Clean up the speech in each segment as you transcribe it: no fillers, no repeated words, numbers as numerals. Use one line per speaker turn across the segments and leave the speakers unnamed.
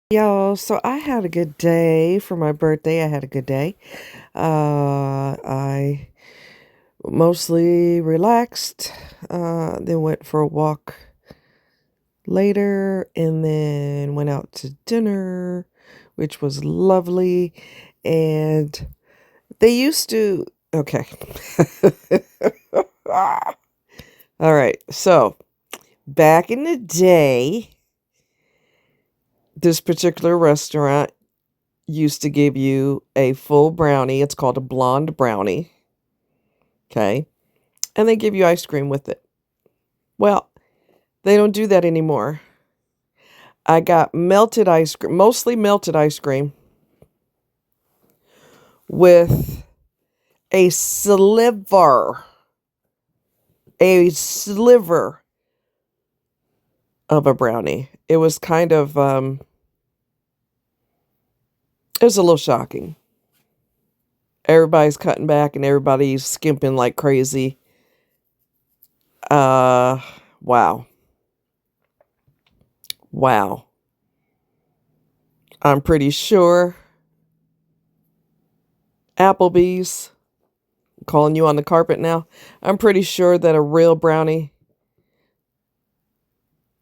Yo, so I had a good day for my birthday. I had a good day. I mostly relaxed, then went for a walk later, and then went out to dinner, which was lovely. And they used to, okay. All right. So back in the day, this particular restaurant used to give you a full brownie. It's called a blonde brownie. Okay. And they give you ice cream with it. Well, they don't do that anymore. I got melted ice cream, mostly melted ice cream, with a sliver of a brownie. It was kind of, it was a little shocking. Everybody's cutting back and everybody's skimping like crazy. Uh, wow. Wow. I'm pretty sure Applebee's, calling you on the carpet now. I'm pretty sure that a real brownie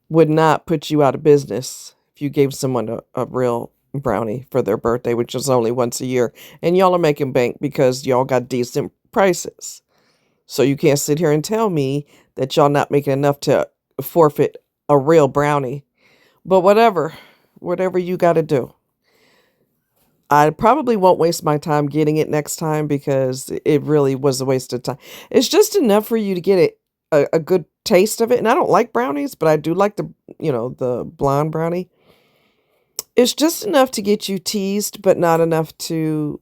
would not put you out of business if you gave someone a real brownie for their birthday, which is only once a year. And y'all are making bank because y'all got decent prices. So you can't sit here and tell me that y'all not making enough to forfeit a real brownie. But whatever you got to do. I probably won't waste my time getting it next time because it really was a waste of time. It's just enough for you to get a good taste of it. And I don't like brownies, but I do like the blonde brownie. It's just enough to get you teased, but not enough to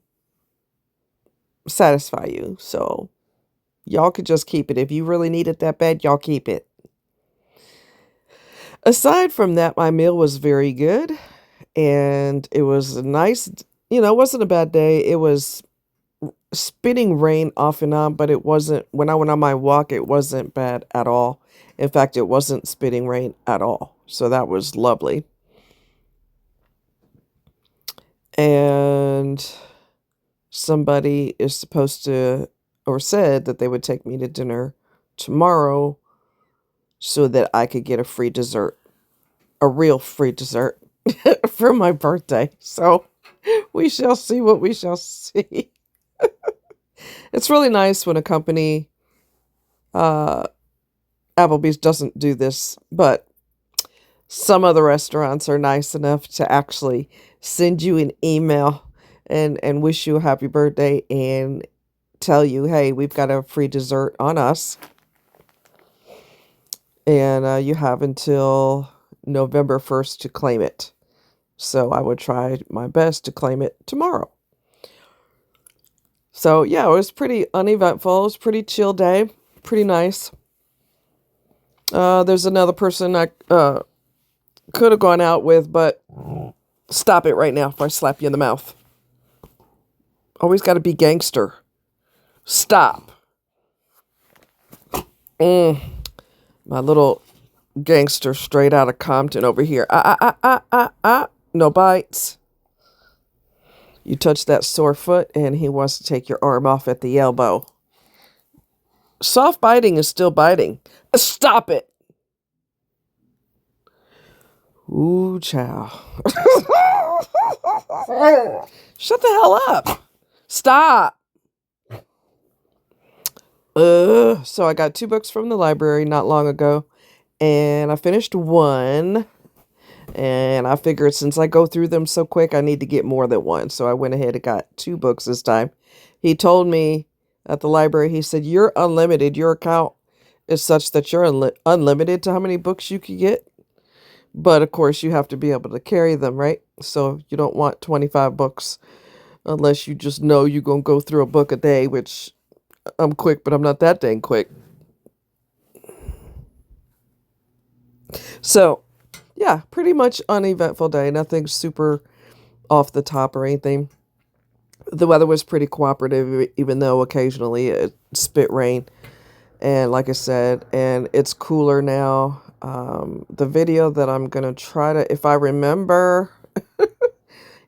satisfy you. So y'all could just keep it. If you really need it that bad, y'all keep it. Aside from that, my meal was very good and it was a nice, it wasn't a bad day. It was spitting rain off and on, but it wasn't, when I went on my walk, it wasn't bad at all. In fact, it wasn't spitting rain at all. So that was lovely. And somebody is supposed to, or said that they would take me to dinner tomorrow so that I could get a free dessert, a real free dessert for my birthday. So we shall see what we shall see. It's really nice when a company, uh, Applebee's doesn't do this, but some other restaurants are nice enough to actually send you an email and wish you a happy birthday and tell you, hey, we've got a free dessert on us. And you have until November 1st to claim it. So I would try my best to claim it tomorrow. So yeah, it was pretty uneventful. It was a pretty chill day. Pretty nice. There's another person I could have gone out with, but stop it right now if I slap you in the mouth. Always got to be gangster. Stop. My little gangster straight out of Compton over here. No bites. You touch that sore foot and he wants to take your arm off at the elbow. Soft biting is still biting. Stop it. Ooh, chow. Shut the hell up. Stop. So I got 2 books from the library not long ago, and I finished one, and I figured since I go through them so quick, I need to get more than one. So I went ahead and got 2 books this time. He told me at the library, he said, you're unlimited. Your account is such that you're unlimited to how many books you can get. But of course, you have to be able to carry them, right? So you don't want 25 books unless you just know you're going to go through a book a day, which I'm quick, but I'm not that dang quick. So, yeah, pretty much uneventful day. Nothing super off the top or anything. The weather was pretty cooperative, even though occasionally it spit rain. And like I said, and it's cooler now. The video that I'm going to try to, if I remember,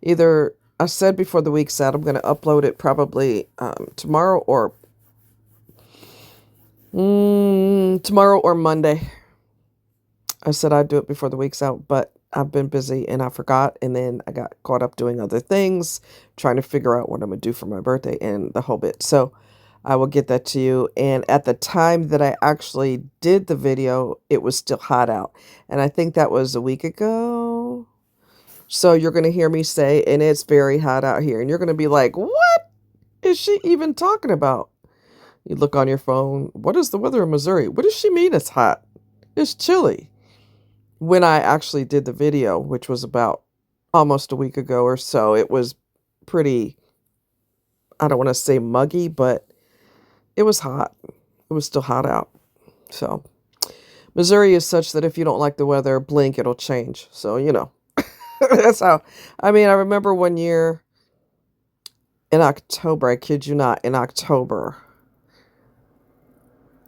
Either I said before the week's out, I'm going to upload it probably tomorrow or tomorrow or Monday. I said I'd do it before the week's out, but I've been busy and I forgot. And then I got caught up doing other things, trying to figure out what I'm going to do for my birthday and the whole bit. So I will get that to you. And at the time that I actually did the video, it was still hot out. And I think that was a week ago. So you're going to hear me say, and it's very hot out here. And you're going to be like, what is she even talking about? You look on your phone. What is the weather in Missouri? What does she mean it's hot? It's chilly. When I actually did the video, which was about almost a week ago or so, it was pretty, I don't want to say muggy, but it was hot. It was still hot out. So Missouri is such that if you don't like the weather, blink, it'll change. So, that's how, I remember one year in October, I kid you not, in October,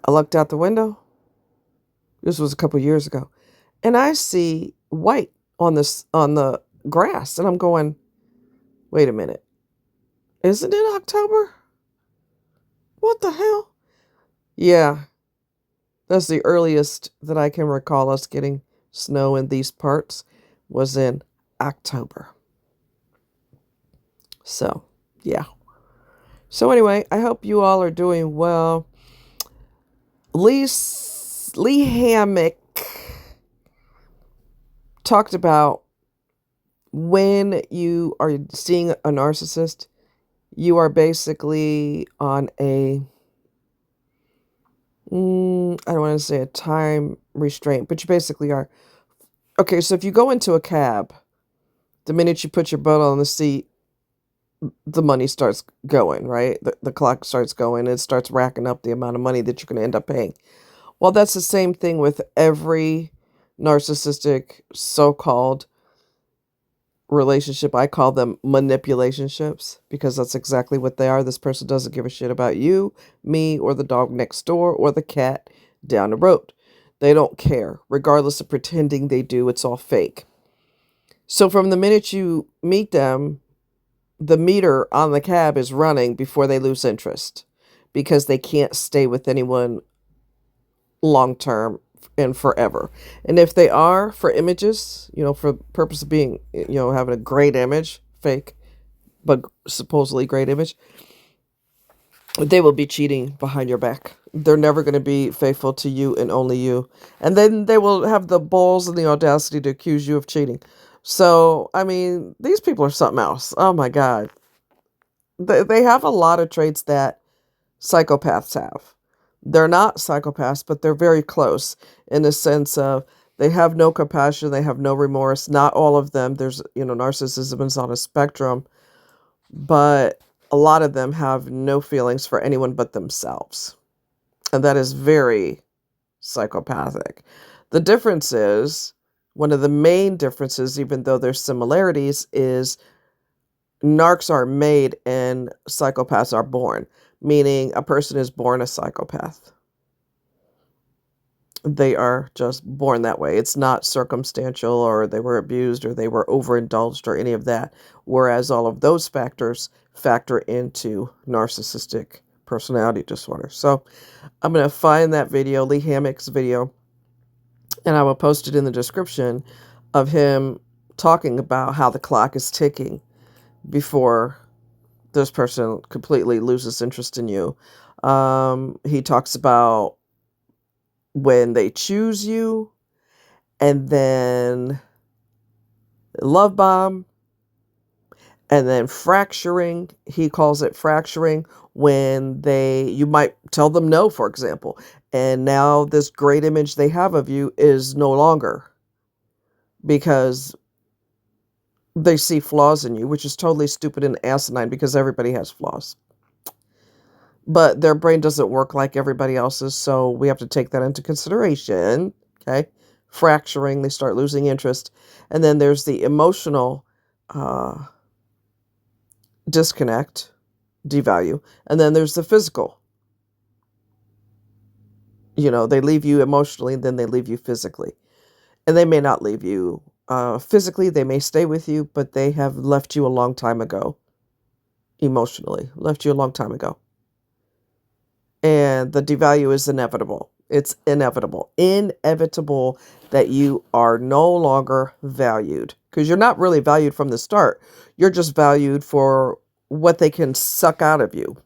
I looked out the window. This was a couple years ago. And I see white on the grass. And I'm going, wait a minute. Isn't it October? What the hell? Yeah. That's the earliest that I can recall us getting snow in these parts was in October. So, yeah. So anyway, I hope you all are doing well. Lee Hammock talked about when you are seeing a narcissist, you are basically on a, I don't want to say a time restraint, but you basically are. Okay, so if you go into a cab, the minute you put your butt on the seat, the money starts going, right? The clock starts going. It starts racking up the amount of money that you're going to end up paying. Well, that's the same thing with every narcissistic so-called relationship. I call them manipulationships because that's exactly what they are. This person doesn't give a shit about you, me, or the dog next door, or the cat down the road. They don't care. Regardless of pretending they do, it's all fake. So from the minute you meet them, the meter on the cab is running before they lose interest because they can't stay with anyone long term and forever. And if they are for images, for the purpose of being, having a great image, fake, but supposedly great image, they will be cheating behind your back. They're never going to be faithful to you and only you. And then they will have the balls and the audacity to accuse you of cheating. So, these people are something else. Oh my God. They have a lot of traits that psychopaths have. They're not psychopaths, but they're very close in the sense of they have no compassion, they have no remorse. Not all of them. There's, narcissism is on a spectrum, but a lot of them have no feelings for anyone but themselves. And that is very psychopathic. The difference is, one of the main differences, even though there's similarities, is narcs are made and psychopaths are born, meaning a person is born a psychopath. They are just born that way. It's not circumstantial or they were abused or they were overindulged or any of that, whereas all of those factors factor into narcissistic personality disorder. So I'm going to find that video, Lee Hammock's video, and I will post it in the description of him talking about how the clock is ticking before this person completely loses interest in you. He talks about when they choose you and then love bomb and then fracturing. He calls it fracturing when you might tell them no, for example, and now this great image they have of you is no longer because they see flaws in you, which is totally stupid and asinine because everybody has flaws. But their brain doesn't work like everybody else's, so we have to take that into consideration, okay? Fracturing, they start losing interest. And then there's the emotional disconnect, devalue. And then there's the physical. They leave you emotionally, and then they leave you physically. And they may not leave you physically, they may stay with you, but they have left you a long time ago. Emotionally, left you a long time ago. And the devalue is inevitable. It's inevitable. Inevitable that you are no longer valued. Because you're not really valued from the start. You're just valued for what they can suck out of you.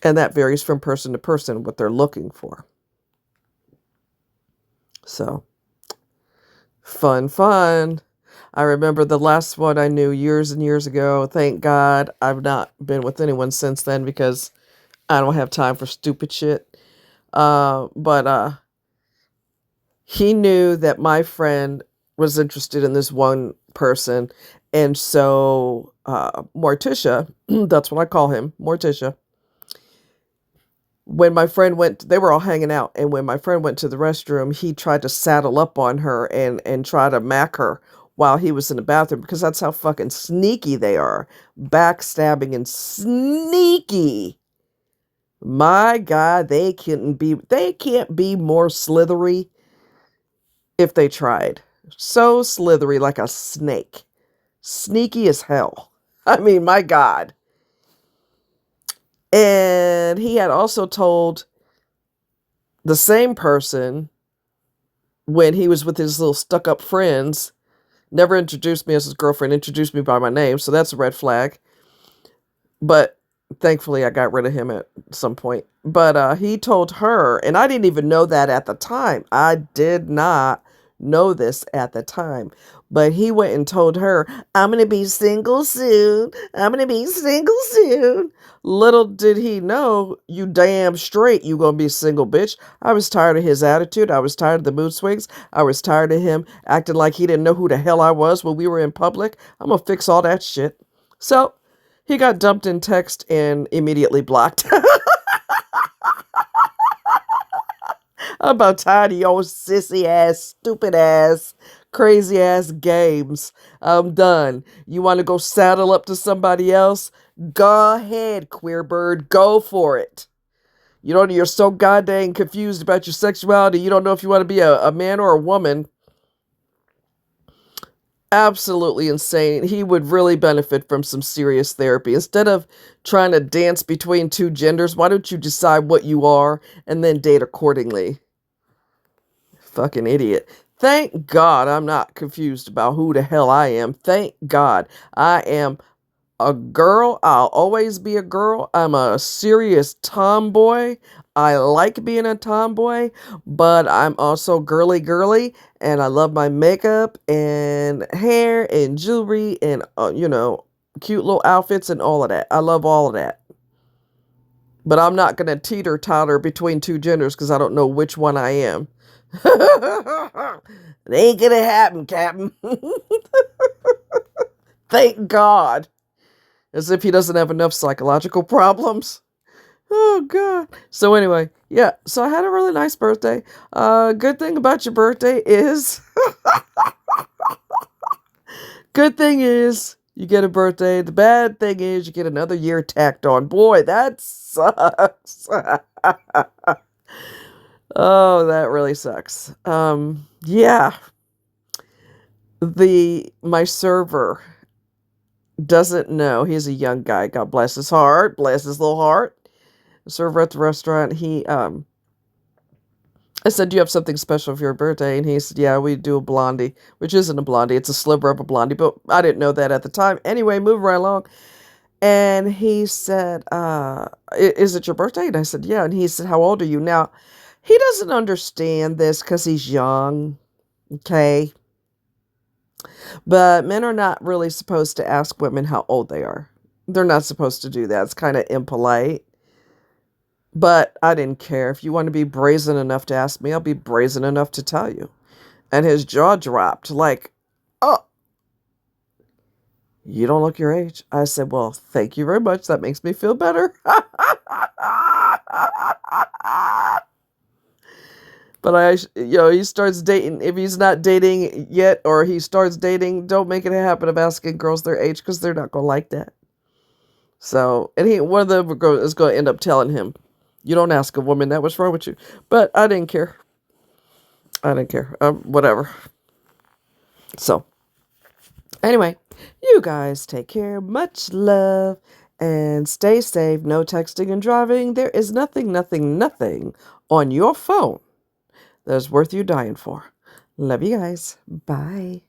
And that varies from person to person, what they're looking for. So, fun. I remember the last one I knew years and years ago. Thank God I've not been with anyone since then because I don't have time for stupid shit. But he knew that my friend was interested in this one person. And so Morticia, that's what I call him, Morticia. When my friend went, they were all hanging out. And when my friend went to the restroom, he tried to saddle up on her and try to mack her while he was in the bathroom because that's how fucking sneaky they are. Backstabbing and sneaky. My God, they can't be more slithery if they tried. So slithery like a snake. Sneaky as hell. I mean, my God. And he had also told the same person when he was with his little stuck-up friends, never introduced me as his girlfriend, introduced me by my name, so that's a red flag. But thankfully, I got rid of him at some point. But he told her, and I didn't even know that at the time. I did not know this at the time. But he went and told her, I'm going to be single soon. I'm going to be single soon. Little did he know, you damn straight you going to be single, bitch. I was tired of his attitude. I was tired of the mood swings. I was tired of him acting like he didn't know who the hell I was when we were in public. I'm going to fix all that shit. So he got dumped in text and immediately blocked. I'm about tired of your sissy ass, stupid ass, crazy ass games. I'm done. You want to go saddle up to somebody else? Go ahead, queer bird. Go for it. You're so goddamn confused about your sexuality. You don't know if you want to be a man or a woman. Absolutely insane. He would really benefit from some serious therapy. Instead of trying to dance between two genders, why don't you decide what you are and then date accordingly? Fucking idiot. Thank God I'm not confused about who the hell I am. Thank God. I am a girl. I'll always be a girl. I'm a serious tomboy. I like being a tomboy, but I'm also girly, and I love my makeup and hair and jewelry and, cute little outfits and all of that. I love all of that. But I'm not going to teeter-totter between two genders because I don't know which one I am. It ain't going to happen, Captain. Thank God. As if he doesn't have enough psychological problems. Oh, God. So anyway, yeah. So I had a really nice birthday. Good thing about your birthday is... Good thing is you get a birthday. The bad thing is you get another year tacked on. Boy, that sucks. Oh, that really sucks. Yeah. My server doesn't know. He's a young guy. God bless his heart. Bless his little heart. The server at the restaurant, I said, do you have something special for your birthday? And he said, yeah, we do a blondie, which isn't a blondie. It's a sliver of a blondie, but I didn't know that at the time. Anyway, move right along. And he said, is it your birthday? And I said, yeah. And he said, how old are you? Now, he doesn't understand this because he's young, okay? But men are not really supposed to ask women how old they are. They're not supposed to do that. It's kind of impolite. But I didn't care. If you want to be brazen enough to ask me, I'll be brazen enough to tell you. And his jaw dropped like, oh, you don't look your age. I said, well, thank you very much. That makes me feel better. But he starts dating. If he's not dating yet or he starts dating, don't make it a habit of asking girls their age because they're not going to like that. So, and one of them is going to end up telling him, you don't ask a woman that. What's wrong with you? But I didn't care. Whatever. So, anyway, you guys take care. Much love and stay safe. No texting and driving. There is nothing, nothing, nothing on your phone that is worth you dying for. Love you guys. Bye.